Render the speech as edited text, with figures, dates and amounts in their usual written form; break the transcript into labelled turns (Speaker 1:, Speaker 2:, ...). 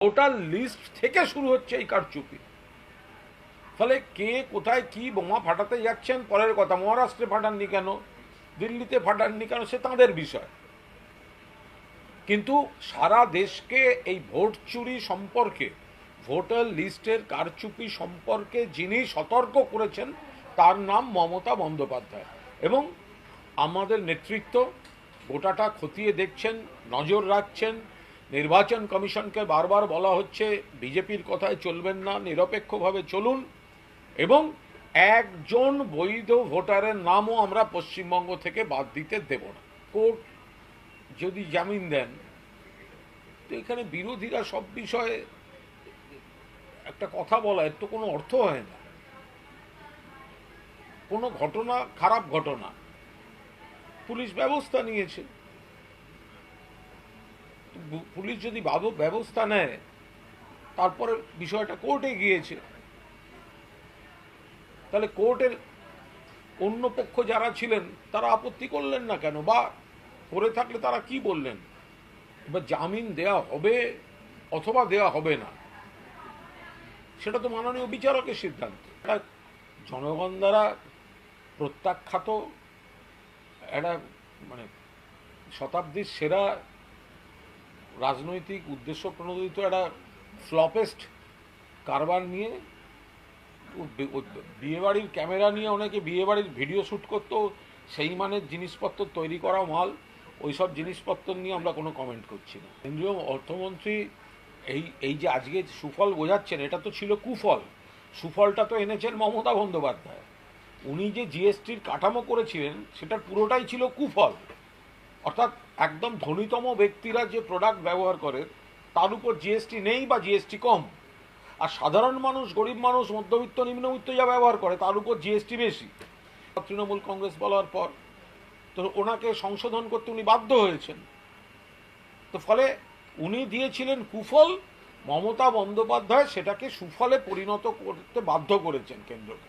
Speaker 1: Voter list থেকে শুরু হচ্ছে এই কারচুপি। ফলে কে কোথায় কি বোমা ফাটাতে যাচ্ছেন পরের কথা, মহারাষ্ট্রে ফাটাননি কেন, দিল্লিতে ফাটাননি কেন, সে তাঁদের বিষয়। কিন্তু সারা দেশকে এই ভোট চুরি সম্পর্কে, ভোটার লিস্টের কারচুপি সম্পর্কে যিনি সতর্ক করেছেন তার নাম মমতা বন্দ্যোপাধ্যায়। এবং আমাদের নেতৃত্ব গোটাটা খতিয়ে দেখছেন, নজর রাখছেন। নির্বাচন কমিশনকে বারবার বলা হচ্ছে বিজেপির কথায় চলবেন না, নিরপেক্ষভাবে চলুন, এবং একজন বৈধ ভোটারের নামও আমরা পশ্চিমবঙ্গ থেকে বাদ দিতে দেব না। কোর্ট যদি জামিন দেন, তো এখানে বিরোধীরা সব বিষয়ে একটা কথা বলা, এর তো কোনো অর্থ হয় না। কোনো ঘটনা, খারাপ ঘটনা, পুলিশ ব্যবস্থা নিয়েছে। পুলিশ যদি ব্যবস্থা নেয়, তারপরে বিষয়টা কোর্টে গিয়েছে, তাহলে কোর্টের অন্য পক্ষ যারা ছিলেন তারা আপত্তি করলেন না কেন, বা করে থাকলে তারা কি বললেন? এবার জামিন দেয়া হবে অথবা দেয়া হবে না, সেটা তো মাননীয় বিচারকের সিদ্ধান্ত। জনগণ দ্বারা প্রত্যাখ্যাত একটা মানে শতাব্দীর সেরা রাজনৈতিক উদ্দেশ্য প্রণোদিত একটা ফ্লপেস্ট কারবার নিয়ে, বিয়েবাড়ির ক্যামেরা নিয়ে অনেকে বিয়েবাড়ির ভিডিও শ্যুট করতো, সেই মানের জিনিসপত্র তৈরি করা মাল, ওই সব জিনিসপত্র নিয়ে আমরা কোনো কমেন্ট করছি না। কেন্দ্রীয় অর্থমন্ত্রী এই যে আজকে সুফল বোঝাচ্ছেন, এটা তো ছিল কুফল। সুফলটা তো এনেছেন মমতা বন্দ্যোপাধ্যায়। উনি যে জিএসটির কাঠামো করেছিলেন সেটার পুরোটাই ছিল কুফল। অর্থাৎ একদম ধনীতম ব্যক্তিরা যে প্রোডাক্ট ব্যবহার করে তার উপর জিএসটি নেই বা জিএসটি কম, আর সাধারণ মানুষ, গরিব মানুষ, মধ্যবিত্ত, নিম্নবিত্ত যা ব্যবহার করে তার উপর জিএসটি বেশি। তৃণমূল কংগ্রেস বলার পর তো ওনাকে সংশোধন করতে উনি বাধ্য হয়েছেন। তো ফলে উনি দিয়েছিলেন কুফল, মমতা বন্দ্যোপাধ্যায় সেটাকে সুফলে পরিণত করতে বাধ্য করেছেন কেন্দ্রকে।